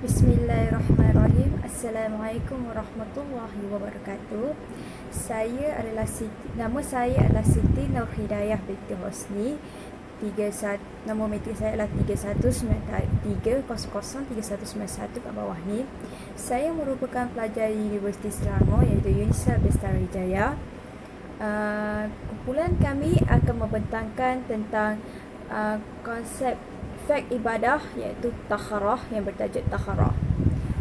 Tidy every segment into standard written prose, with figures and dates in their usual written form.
Bismillahirrahmanirrahim. Assalamualaikum warahmatullahi wabarakatuh. Nama saya adalah Siti Nur Hidayah binti Hosni. Nombor metrik saya adalah 3193003191 kat bawah ni. Saya merupakan pelajar Universiti Selangor iaitu Yunisab Bestari Jaya. Kumpulan kami akan membentangkan tentang konsep fak ibadah iaitu takharah yang bertajuk takharah.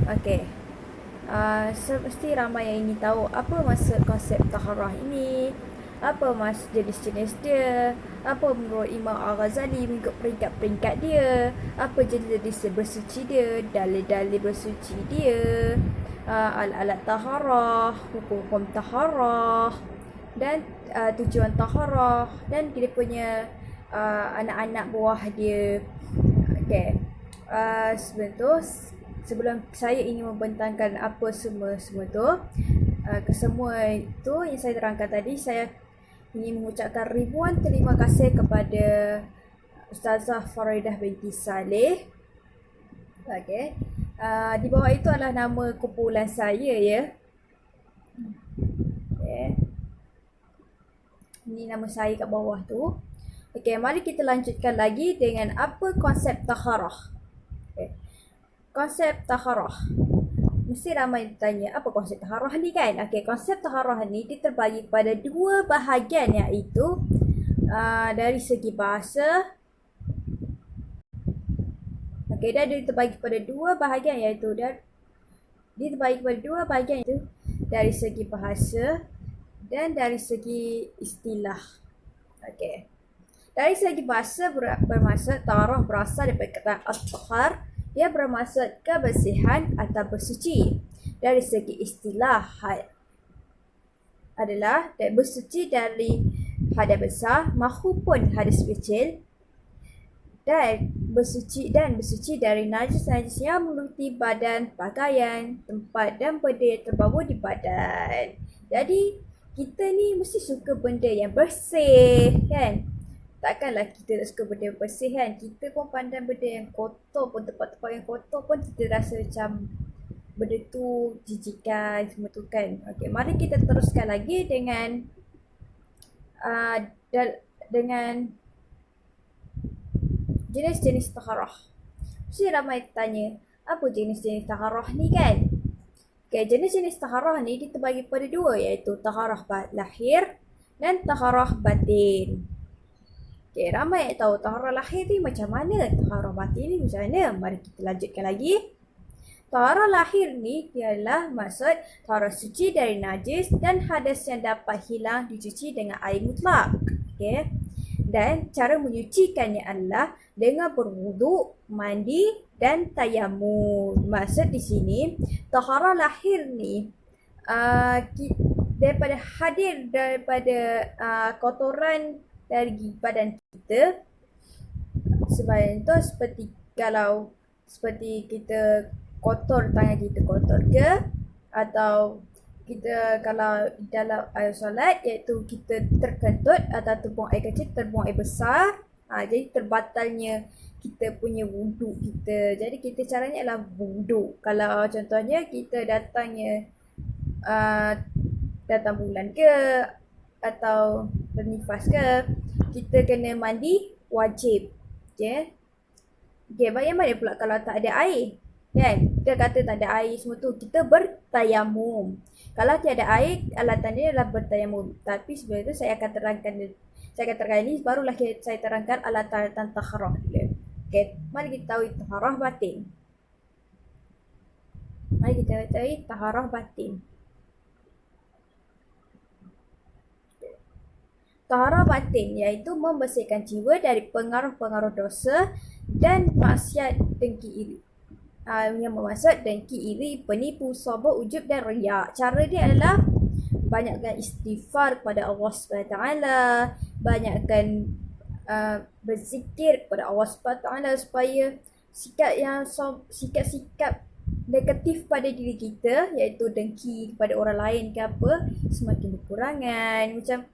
Okey. Mesti ramai yang ingin tahu apa maksud konsep takharah ini, apa maksud jenis-jenis dia, apa menurut Imam Al-Ghazali mengikut peringkat-peringkat dia, apa jenis-jenis bersuci dia, dalil-dalil bersuci dia, alat-alat taharah, hukum-hukum taharah dan tujuan taharah dan dia punya anak-anak buah dia. Okay. Sebelum saya ingin membentangkan apa semua tu, kesemua itu yang saya terangkan tadi, saya ingin mengucapkan ribuan terima kasih kepada Ustazah Faridah binti Saleh. Okay. Di bawah itu adalah nama kumpulan saya ya. Okay. Ini nama saya kat bawah tu. Okey, mari kita lanjutkan lagi dengan apa konsep takharah. Okay. Konsep takharah. Mesti ramai bertanya, apa konsep takharah ni kan? Okey, konsep takharah ni dia terbagi pada dua bahagian iaitu dari segi bahasa. Okey, dia terbagi pada dua bahagian iaitu dari segi bahasa dan dari segi istilah. Okey. Dari segi bahasa bermaksud taharah berasal daripada kata at-tahar, dia bermaksud kebersihan atau bersuci. Dari segi istilah adalah bersuci dari hadas besar maupun hadas kecil dan bersuci dari najis-najis yang meliputi badan, pakaian, tempat dan benda yang terbawa di badan. Jadi kita ni mesti suka benda yang bersih kan? Takkanlah kita tak suka benda yang bersih kan. Kita pun pandang benda yang kotor pun, tempat-tempat yang kotor pun kita rasa macam benda tu jijikan semua tu kan. Okey, mari kita teruskan lagi dengan jenis-jenis taharah. Mesti ramai tanya, apa jenis-jenis taharah ni kan? Okey, jenis-jenis taharah ni kita bagi pada dua iaitu taharah lahir dan taharah batin. Okay, ramai yang tahu taharah lahir ni macam mana, taharah batin ni macam mana. Mari kita lanjutkan lagi. Taharah lahir ni ialah maksud taharah suci dari najis dan hadas yang dapat hilang dicuci dengan air mutlak. Okay. Dan cara menyucikannya adalah dengan berwuduk, mandi dan tayamum. Maksud di sini, taharah lahir ni daripada kotoran dari badan kita. Sebab itu seperti kita kotor tangan kita kotor ke, atau kita kalau dalam air solat iaitu kita terkentut atau terbuang air kecil, terbuang air besar, jadi terbatalnya kita punya wuduk kita. Jadi kita caranya adalah wuduk. Kalau contohnya kita datang bulan ke atau bernifas ke, kita kena mandi wajib. Okay. Bagaimana pula kalau tak ada air? Kan? Kita kata tak ada air semua tu, kita bertayamum. Kalau tiada air, alatan dia adalah bertayamum. Tapi sebelum itu saya akan terangkan ini, barulah saya terangkan alatan-alatan taharah dia. Okay. Mari kita tahu taharah batin. Taharah batin iaitu membersihkan jiwa dari pengaruh-pengaruh dosa dan maksiat dengki iri. Yang bermaksud dengki iri, penipu, sombong, ujub dan riak. Cara dia adalah banyakkan istighfar kepada Allah SWT, banyakkan berzikir kepada Allah SWT supaya sikap negatif pada diri kita iaitu dengki kepada orang lain ke apa semakin berkurangan. Macam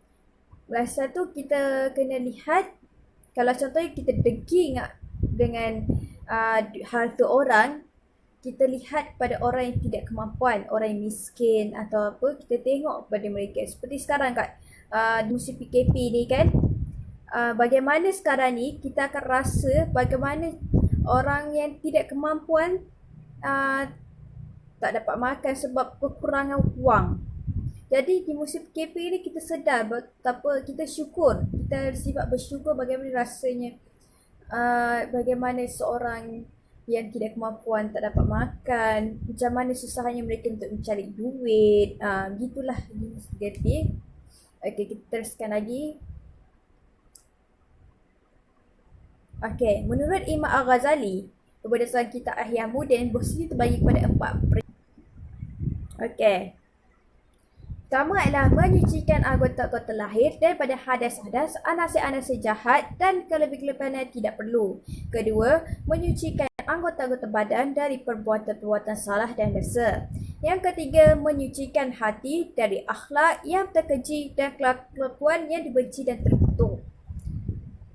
masa tu kita kena lihat, kalau contohnya kita dengki dengan harta orang, kita lihat pada orang yang tidak kemampuan, orang yang miskin atau apa, kita tengok pada mereka. Seperti sekarang kat di musim PKP ni kan, bagaimana sekarang ni kita akan rasa bagaimana orang yang tidak kemampuan tak dapat makan sebab kekurangan wang. Jadi di musim PKP ni kita sedar betapa kita syukur, kita sifat bersyukur bagaimana rasanya bagaimana seorang yang tidak kemampuan tak dapat makan, macam mana susahnya mereka untuk mencari duit. Begitulah di musim PKP. Okey, kita teruskan lagi. Okey, menurut Imam Al-Ghazali, berdasarkan kitab Ihya Ulumuddin, bersih terbagi kepada 4. Okey. Pertama adalah menyucikan anggota-anggota lahir daripada hadas-hadas, anasir-anasir jahat dan kelebih-kelebihan yang tidak perlu. Kedua, menyucikan anggota-anggota badan dari perbuatan-perbuatan salah dan dosa. Yang ketiga, menyucikan hati dari akhlak yang terkeji dan kelakuan yang dibenci dan terkutuk.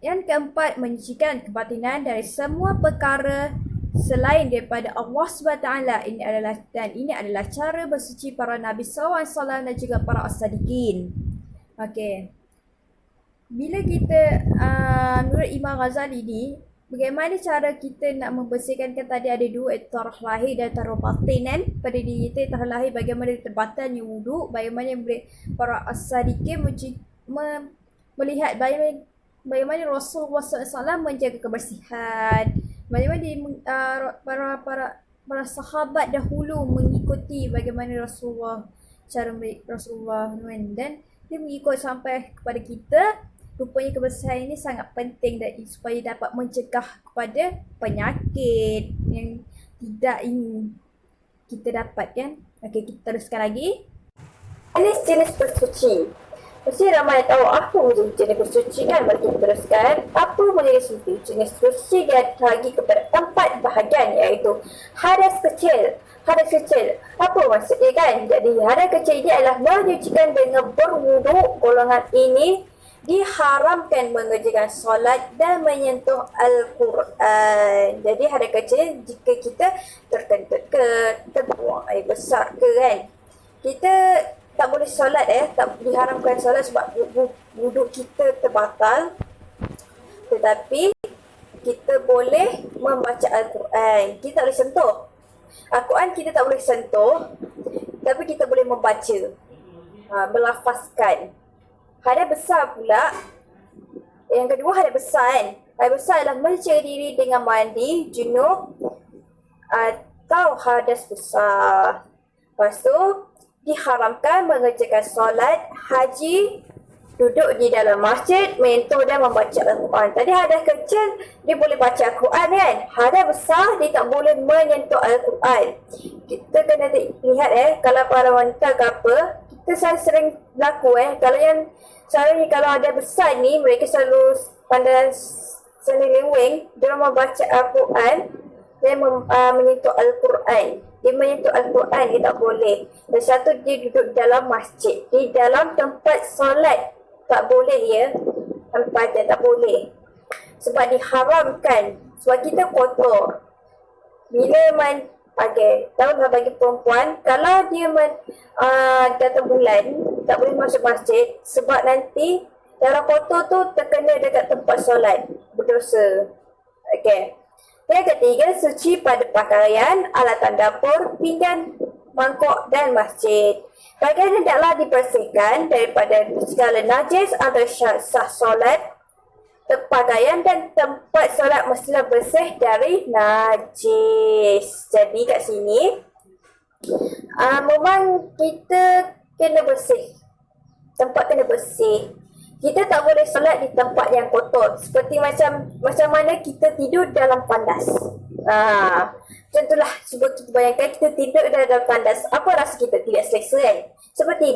Yang keempat, menyucikan kebatinan dari semua perkara selain daripada Allah SWT. Ini adalah cara bersuci para Nabi SAW dan juga para as-sadiqin. Okey. Bila kita menurut Imam Ghazali ni, bagaimana cara kita nak membersihkan, kan tadi ada dua, tarah lahir dan tarah batin kan. Pada diri kita, tarah lahir bagaimana terbatalnya wuduk, bagaimana para as-sadiqin melihat bagaimana Rasulullah SAW menjaga kebersihan, bagaimana para sahabat dahulu mengikuti bagaimana cara Rasulullah, dan dia mengikut sampai kepada kita. Rupanya kebersihan ini sangat penting supaya dapat mencegah kepada penyakit yang tidak ingin kita dapat kan. Okey, kita teruskan lagi. Jenis bersuci. Mesti ramai tahu apa jenis bersuci kan. Mari kita teruskan. Apa jenis bersuci? Jenis bersuci dia terbagi kepada 4 bahagian, iaitu hadas kecil. Hadas kecil, apa maksudnya kan? Jadi hadas kecil ini adalah menyucikan dengan berwuduk. Golongan ini diharamkan mengerjakan solat dan menyentuh Al-Quran. Jadi hadas kecil jika kita terkentut ke, terbuang air besar ke kan, kita tak boleh solat tak diharamkan solat sebab wuduk kita terbatal. Tetapi kita boleh membaca Al-Quran. Kita tak boleh sentuh Al-Quran, kita tak boleh sentuh, tapi kita boleh membaca, melafazkan. Hadas besar pula, yang kedua hadas besar kan. Hadas besar adalah mencuci diri dengan mandi junub atau hadas besar. Lepas tu diharamkan mengerjakan solat, haji, duduk di dalam masjid, menyentuh dan membaca Al-Quran. Tadi hadas kecil dia boleh baca Al-Quran kan. Hadas besar dia tak boleh menyentuh Al-Quran. Kita kena lihat kalau para wanita ke apa, kita sering berlaku kalau hadas besar ni, mereka selalu pandai seleweng dalam membaca Al-Quran dan menyentuh Al-Quran. Dia menyentuh Al-Quran, dia tak boleh. Dan satu, dia duduk dalam masjid, di dalam tempat solat, tak boleh ya. Tempat dia tak boleh. Sebab diharamkan. Sebab kita kotor. Bila tahulah bagi perempuan, kalau dia datang bulan, tak boleh masuk masjid. Sebab nanti darah kotor tu terkena dekat tempat solat. Berdosa. Okey. Yang ketiga, suci pada pakaian, alatan dapur, pinggan, mangkuk dan masjid. Pakaian hendaklah dibersihkan daripada segala najis atau sah solat. Pakaian dan tempat solat mestilah bersih dari najis. Jadi kat sini, memang kita kena bersih. Tempat kena bersih. Kita tak boleh solat di tempat yang kotor. Seperti macam mana kita tidur dalam tandas. Macam itulah. Cuba kita bayangkan kita tidur dalam tandas. Apa rasa kita? Tidak selesa kan? Seperti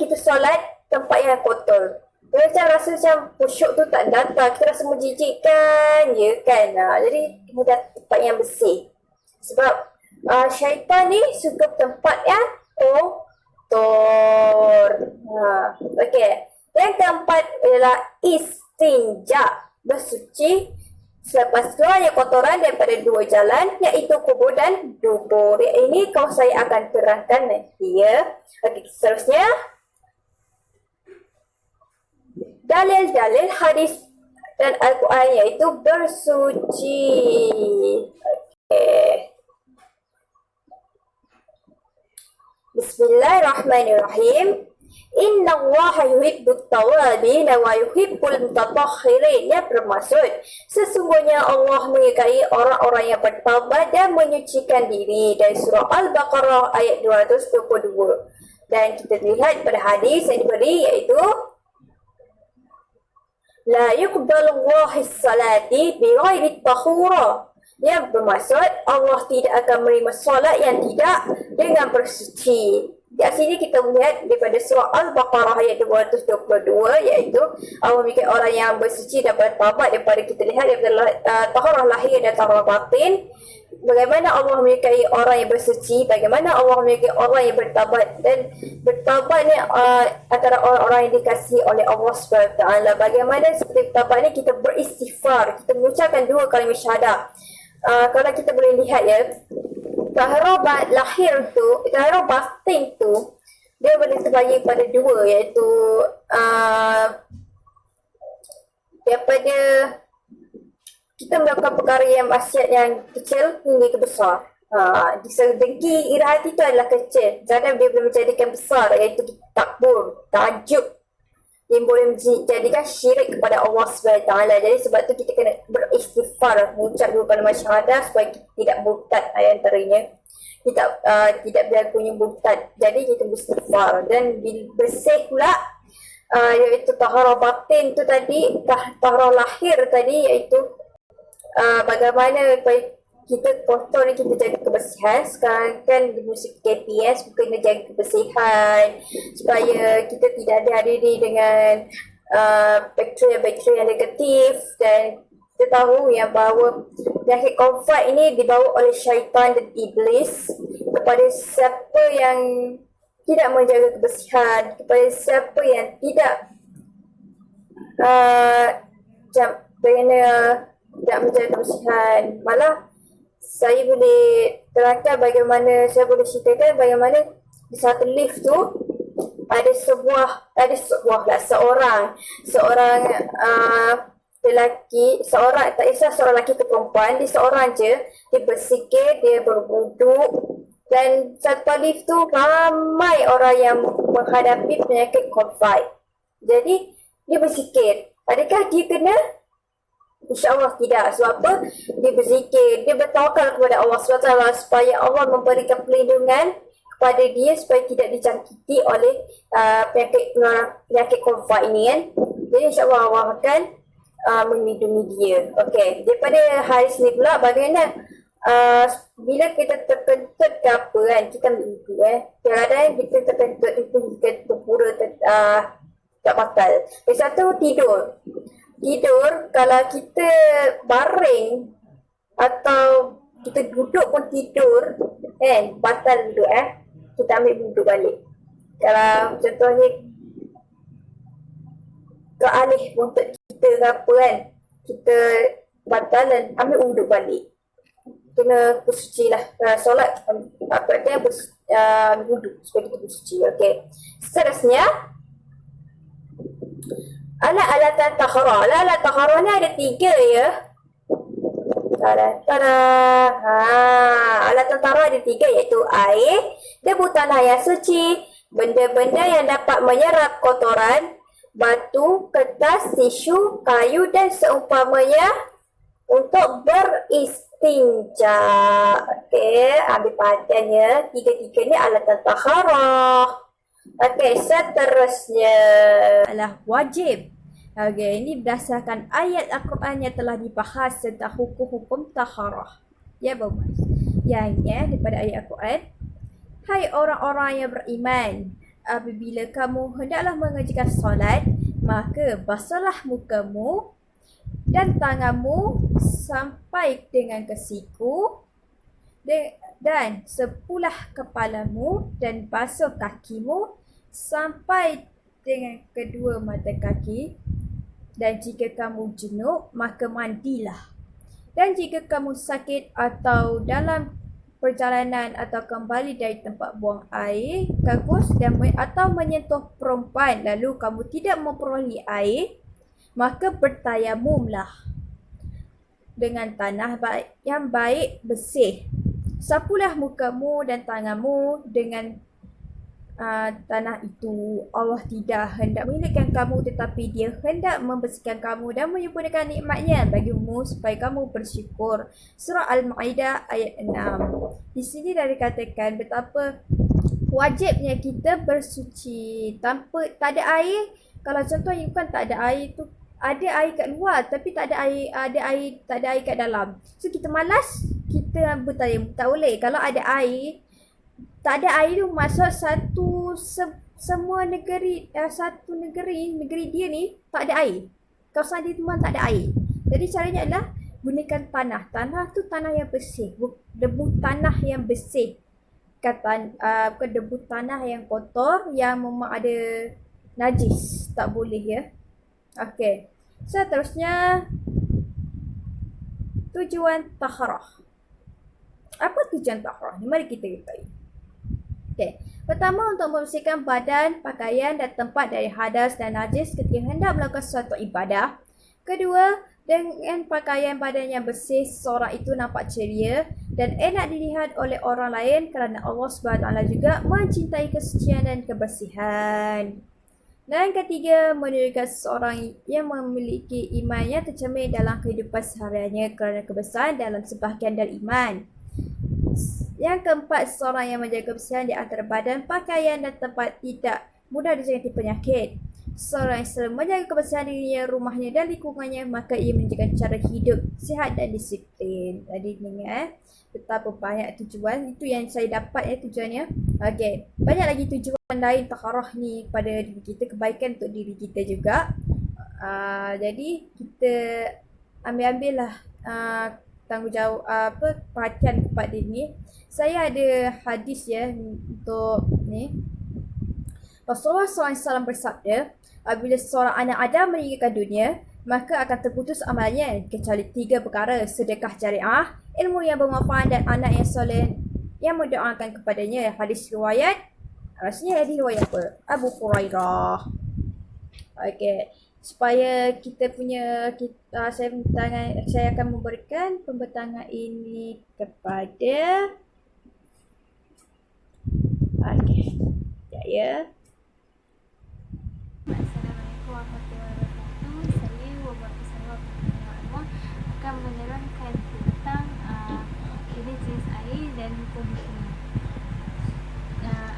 kita solat tempat yang kotor. Macam rasa macam khusyuk tu tak datang. Kita rasa menjijikkan je kan. Jadi kita tempat yang bersih. Sebab syaitan ni suka tempat yang kotor. Okey. Yang keempat adalah istinja, bersuci Selepas keluarnya kotoran daripada dua jalan, iaitu kubur dan dubur. Ini kau saya akan terangkan nanti ya. Okey, seterusnya. Dalil-dalil hadis dan Al-Quran iaitu bersuci. Okay. Bismillahirrahmanirrahim. Inna Allah yuhibbut tawabin wa yuhibbul mutatahhirin. Ya, bermaksud sesungguhnya Allah menyukai orang-orang yang bertaubat dan menyucikan diri. Dari surah Al-Baqarah ayat 222. Dan kita lihat pada hadis yang diberi iaitu La yuqbalu Allahi salati bighairi tahura. Yang bermaksud Allah tidak akan menerima solat yang tidak dengan bersuci. Di sini kita melihat daripada surah Al-Baqarah ayat 222 iaitu Allah memiliki orang yang bersuci dan bertaubat. Daripada kita lihat daripada taharah lahir dan taharah batin, bagaimana Allah menyukai orang yang bersuci, bagaimana Allah menyukai orang yang bertaubat. Dan bertaubat ni antara orang-orang yang dikasihi oleh Allah SWT. Bagaimana seperti bertaubat ni, kita beristighfar, kita mengucapkan dua kalimah syahadah. Kalau kita boleh lihat ya, taharah lahir tu, taharah batin tu, dia boleh terbagi pada dua, iaitu daripada kita melakukan perkara yang maksiat yang kecil hingga ke besar. Dengki ira hati itu adalah kecil. Jangan dia boleh menjadikan besar, iaitu takbur, takjub, yang boleh menjadikan syirik kepada Allah SWT. Jadi sebab tu kita kena beristighfar, mengucap dua kalimah syahadah supaya kita tidak murtad antaranya. Kita tidak berlakunya murtad. Jadi kita beristighfar dan bersih pula, iaitu taharah batin tu tadi, taharah lahir tadi, iaitu bagaimana kita kotor ni, kita jaga kebersihan. Sekarang kan di musim KPS, bukan jaga kebersihan supaya kita tidak dihadiri dengan bakteria-bakteria yang negatif. Dan kita tahu yang bahawa penyakit COVID ini dibawa oleh syaitan dan iblis kepada siapa yang tidak menjaga kebersihan, kepada siapa yang tidak tidak menjaga kebersihan. Malah saya boleh terangkan bagaimana, saya boleh ceritakan bagaimana di satu lift tu seorang lelaki, seorang, tak kisah seorang lelaki ke perempuan, dia seorang je, dia bersikir, dia berwuduk, dan satu lift tu ramai orang yang menghadapi penyakit COVID. Jadi dia bersikir, adakah dia kena? InsyaAllah tidak. Sebab apa? Dia berzikir, dia bertawakal kepada Allah SWT supaya Allah memberikan perlindungan kepada dia supaya tidak dijangkiti oleh penyakit COVID ini kan. Jadi insyaAllah Allah akan melindungi dia. Okey, daripada hadis ni pula, bagaimana bila kita terkentut ke apa kan, kita minggu kadang-kadang kita terkentut itu kita terpura tak batal. Yang satu, tidur, kalau kita baring atau kita duduk pun tidur kan, batal duduk kita ambil wuduk balik. Kalau contohnya ke alih untuk kita ke apa kan, kita batal dan ambil wuduk balik. Kena bersuci lah. Solat berarti wuduk supaya kita bersuci. Okey. Seterusnya, alat-alatan taharah. Alat taharah ni ada 3 ya. Alatan taharah ada 3 iaitu air, debu tanah yang suci, benda-benda yang dapat menyerap kotoran, batu, kertas, tisu, kayu dan seumpamanya untuk beristinja. Okey, ambil perhatian ya. 3-3 ni alatan taharah. Okey, seterusnya adalah wajib. Okey, ini berdasarkan ayat Al-Quran yang telah dibahas tentang hukum-hukum taharah. Ya, bagus. Yang daripada ayat Al-Quran, hai orang-orang yang beriman, apabila kamu hendaklah mengerjakan solat, maka basuhlah mukamu dan tanganmu sampai dengan ke siku, dan sepulah kepalamu dan basuh kakimu sampai dengan kedua mata kaki. Dan jika kamu junub, maka mandilah. Dan jika kamu sakit atau dalam perjalanan atau kembali dari tempat buang air kagus atau menyentuh perempuan lalu kamu tidak memperoleh air, maka bertayamumlah dengan tanah yang baik bersih. Sapulah mukamu dan tanganmu dengan tanah itu. Allah tidak hendak menghinakan kamu, tetapi Dia hendak membersihkan kamu dan menyempurnakan nikmatnya bagimu supaya kamu bersyukur. Surah Al-Ma'idah ayat 6. Di sini dah dikatakan betapa wajibnya kita bersuci tanpa tak ada air. Kalau contohnya bukan tak ada air tu, ada air kat luar tapi tak ada air, tak ada air kat dalam. So kita malas, kita bertayamum tak boleh. Kalau ada air, tak ada air tu maksud semua negeri dia ni tak ada air. Kawasan dia memang tak ada air. Jadi caranya adalah gunakan tanah. Tanah tu tanah yang bersih, debu tanah yang bersih. Bukan debu tanah yang kotor yang memang ada najis. Tak boleh ya. Okey. Seterusnya tujuan taharah. Apa tujuan taharah ni? Mari kita ketahui. Okay. Pertama, untuk membersihkan badan, pakaian dan tempat dari hadas dan najis ketika hendak melakukan suatu ibadah. Kedua, dengan pakaian badan yang bersih, seorang itu nampak ceria dan enak dilihat oleh orang lain kerana Allah SWT juga mencintai kesucian dan kebersihan. Dan ketiga, menunjukkan seseorang yang memiliki imannya tercermin dalam kehidupan sehariannya kerana kebesaran dalam sebahagian dari iman. Yang keempat, seseorang yang menjaga kebersihan di antara badan, pakaian dan tempat tidak mudah dijangkiti penyakit. Seseorang yang selalu menjaga kebersihan dirinya, rumahnya dan lingkungannya, maka ia menunjukkan cara hidup sihat dan disiplin. Jadi dengar betapa banyak tujuan. Itu yang saya dapat tujuannya. Okey, banyak lagi tujuan lain taharah ni pada diri kita, kebaikan untuk diri kita juga. Jadi kita ambil-ambillah tanggungjawab perhatian kepada ini. Saya ada hadis ya untuk ni. Rasulullah SAW bersabda, apabila seorang anak Adam meninggalkan dunia, maka akan terputus amalnya kecuali 3 perkara: sedekah jariah, ilmu yang bermanfaat dan anak yang soleh yang mendoakan kepadanya. Hadis riwayat, rasanya hadis riwayat apa? Abu Hurairah. Okey, supaya kita punya saya akan memberikan pembentangan ini kepada ya. Assalamualaikum warahmatullahi wabarakatuh. Saya Wabarakatuh Salwa Penyanyi akan menerangkan tentang jenis air dan hukum-hukumnya.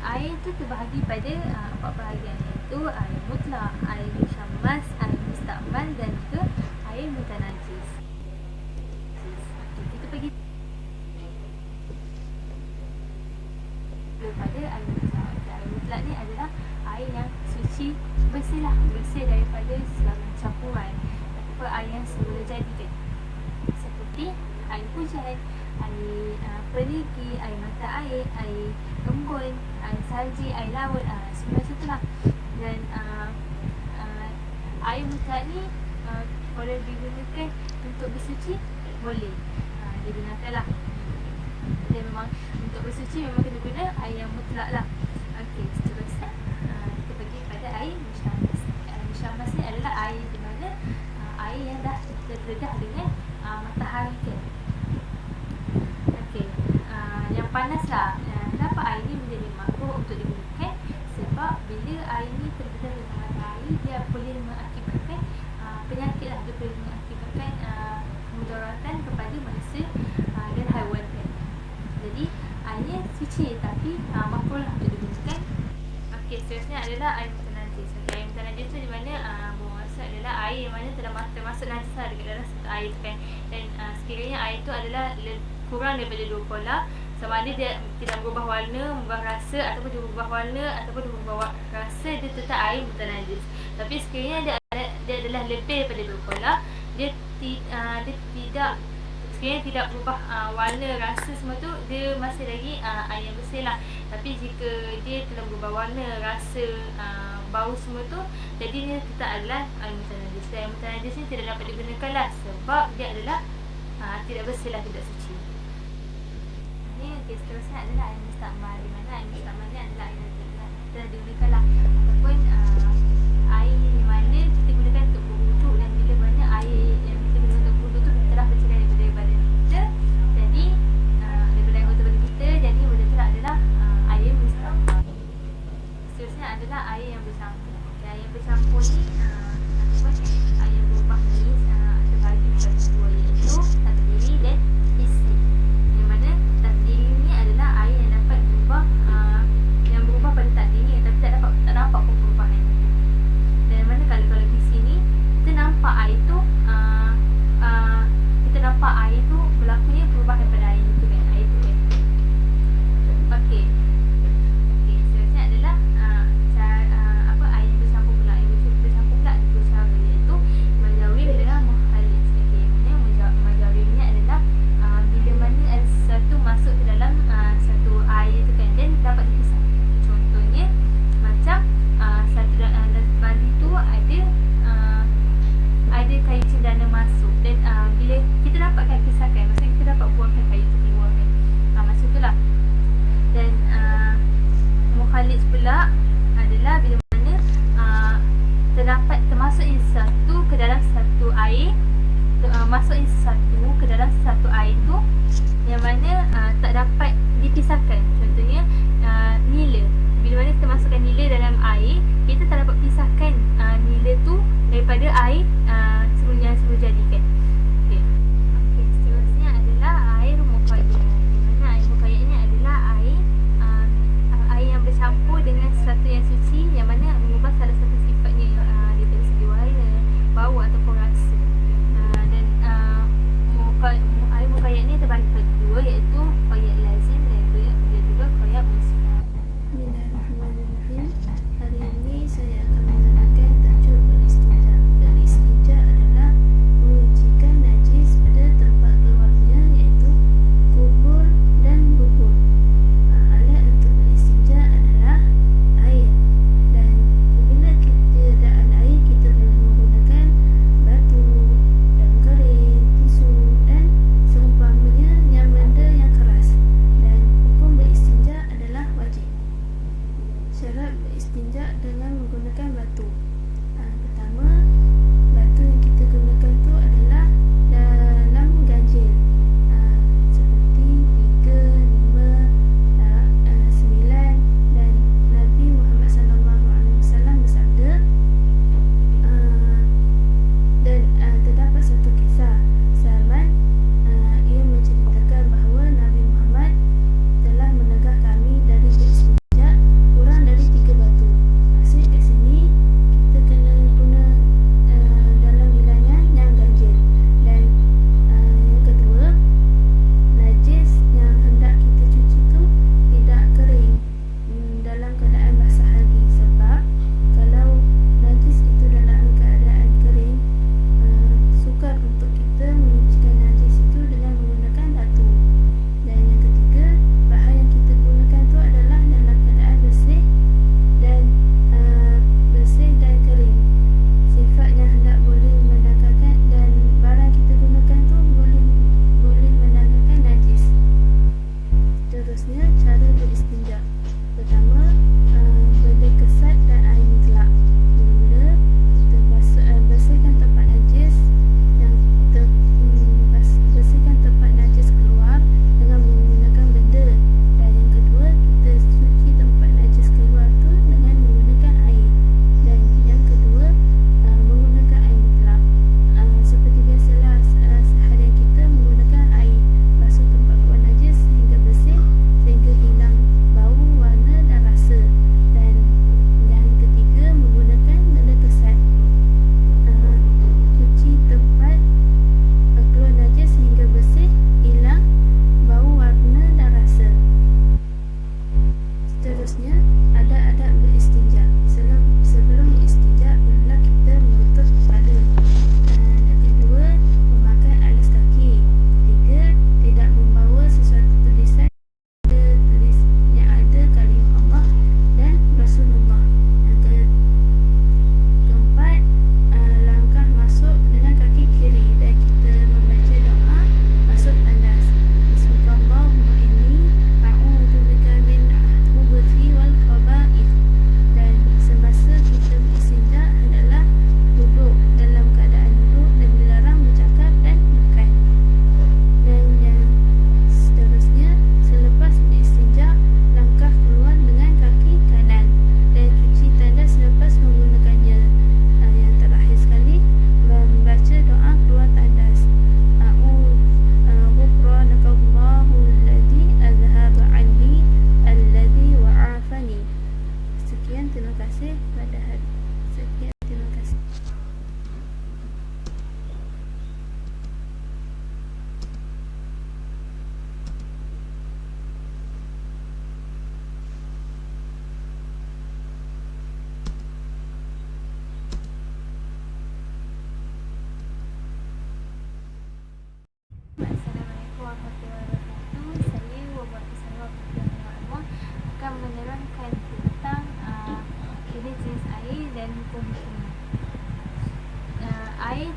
Air itu terbahagi pada 4 bahagian, iaitu air mutlak, air musyammas, air mustakmal dan juga air mutanajis. Kita pergi pada air mutlak. Air mutlak ni adalah air yang suci, bersih daripada segala campuran atau air yang semula jadikan, seperti air hujan, air perigi, air mata air, air embun, air salji, air laut, semua macam tu lah. Dan air mutlak ni boleh digunakan untuk bersuci, boleh digunakan lah. Dan memang untuk bersuci memang kena guna air yang mutlak lah. Okey, seterusnya kita pergi pada air musyammas. Air musyammas ni adalah air di mana air yang dah terdedah dengan matahari ke. Okey, yang panas lah. Kenapa air ni menjadi makruh untuk digunakan? Sebab bila air ni terdedah dengan matahari, dia boleh mengakibatkan penyakit lah. Dia boleh mengakibatkan mudaratan kepada manusia dan haiwan kan. Jadi airnya suci tapi makruh lah untuk digunakan. Okey, seterusnya adalah air mutanajis. Okey, air mutanajis tu di mana bermaksud adalah air yang mana termasuk najis lah dekat dalam satu air tu kan. Dan sekiranya air tu adalah kurang daripada 2 pola, sama ada dia tidak berubah warna, berubah rasa, ataupun dia berubah warna ataupun dia berubah rasa, dia tetap air mutanajis. Tapi sekiranya dia adalah lebih daripada 2 pola, dia tidak sekiranya tidak berubah warna, rasa semua tu, dia masih lagi air yang bersih lah. Tapi jika dia telah berubah warna, rasa, bau semua tu, jadi dia tetap adalah air mutanajis. Air mutanajis ni tidak dapat digunakan lah sebab dia adalah tidak bersih lah, tidak suci. Ini okey, seterusnya adalah air mustakmal, di mana air mustakmal ni adalah air yang telah digunakan lah, ataupun air di mana kita gunakan untuk berwuduk, dan bila mana air yang kita gunakan untuk berwuduk tu telah bercerai daripada badan kita, jadi daripada anggota badan kita, jadi benda tu adalah air mustakmal. Seterusnya adalah air yang bercampur. Okay, air yang bercampur ni ataupun air yang berubah ni terbagi kepada dua, iaitu terdiri dan isi. Yang mana terdiri ni adalah air yang dapat berubah, yang berubah pada terdiri, tapi tak dapat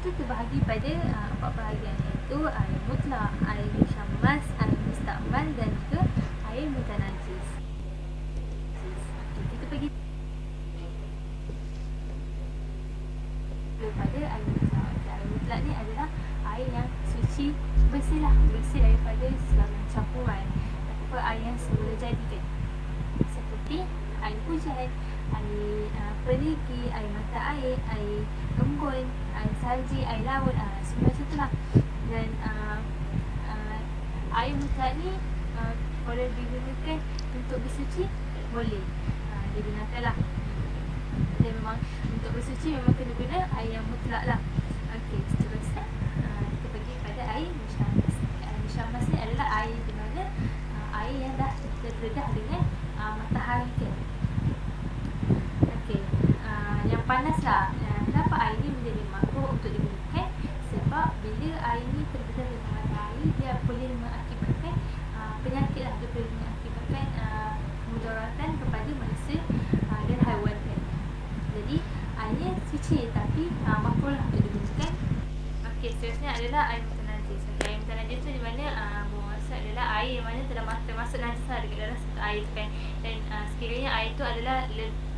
itu terbahagi pada 4 bahagian, iaitu air mutlak, air musyammas, air mustakmal dan juga air mutanajis. Kita pergi kepada air mutlak. Air mutlak ni adalah air yang suci, bersih daripada segala campuran ataupun air yang semula jadikan, seperti air hujan, air perigi, air mata air, air embun, air salji, air laut, semua macam tu lah. Dan air mutlak ni boleh digunakan untuk bersuci, boleh digunakan lah. Dan memang untuk bersuci memang kena guna air yang mutlak lah. Okey, seterusnya kita pergi pada air musyammas. Air musyammas ni adalah air di mana air yang dah terdedah dengan matahari ke. Okey, yang panas lah. Kenapa air ni menjadi makruh untuk digunakan? Sebab bila air ni terdedah dengan matahari, dia boleh mengakibatkan penyakit lah. Dia boleh mengakibatkan mudaratan kepada manusia dan haiwan kan. Jadi airnya suci tapi makruh lah untuk digunakan. Okey, seterusnya adalah air mutanajis. Air mutanajis tu di mana bermaksud adalah air yang mana telah termasuk najis lah dekat dalam satu air tu kan. Dan sekiranya air tu adalah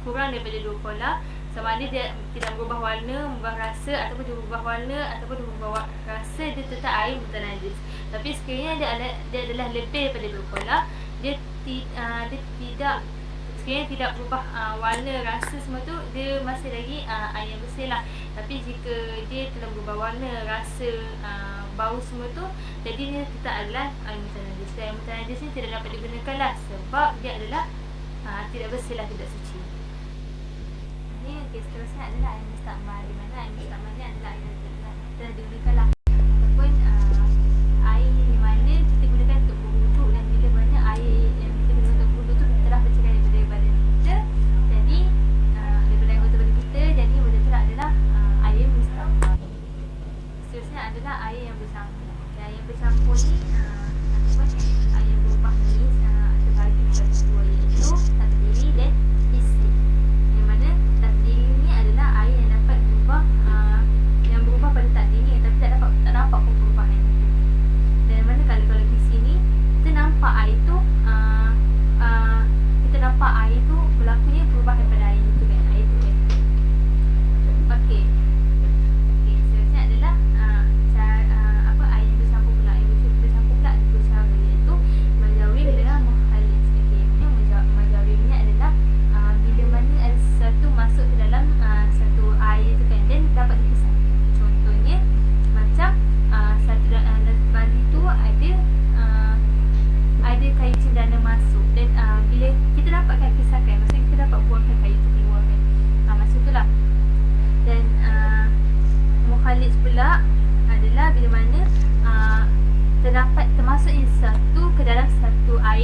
kurang daripada 2 polar, sama ada dia tidak berubah warna, berubah rasa, ataupun dia berubah warna ataupun dia berubah rasa, dia tetap air mutanajis. Tapi sekiranya dia adalah lebih daripada 2 polar, dia tidak, sekiranya tidak berubah warna, rasa semua tu, dia masih lagi air yang bersih lah. Tapi jika dia telah berubah warna, rasa, bau semua tu, jadi dia tetap adalah air mutanajis. Dan air mutanajis ni tidak dapat digunakan lah, sebab dia adalah tidak bersih lah, tidak suci. Okey, seterusnya adalah air mustakmal, di mana air mustakmal ni adalah air yang telah digunakan lah, ataupun air di mana kita gunakan untuk berwuduk, dan bila mana air yang kita gunakan untuk berwuduk tu telah bercerai daripada badan kita, jadi daripada anggota badan kita, jadi benda tu adalah air mustakmal. Seterusnya adalah air yang bercampur. Okay, air yang bercampur ni ataupun air yang berubah ni terbagi kepada 2, iaitu takdiri dan hissi. Yang mana takdiri ni adalah air yang dapat berubah, yang berubah pada takdiri, tapi tak nampak pun perubahan itu. Dan mana kalau di sini kita nampak air tu, berlakunya perubahan pada air itu kan, air tu kan. Okey. Seterusnya adalah air yang bercampur pula. Air bercampur pula ada 2 cara, iaitu majawim dengan mukhalif. Okey, majawim ni adalah bila mana ada sesuatu masuk ke dalam satu air tu kan, dan dapat dipisah. Contohnya macam satu dalam bali tu ada kayu cendana masuk, dan bila kita dapatkan pisahkan, maksudnya kita dapat buangkan kayu tu keluar kan, macam tu lah. Dan mukhalif pula adalah bila mana termasuknya satu ke dalam satu air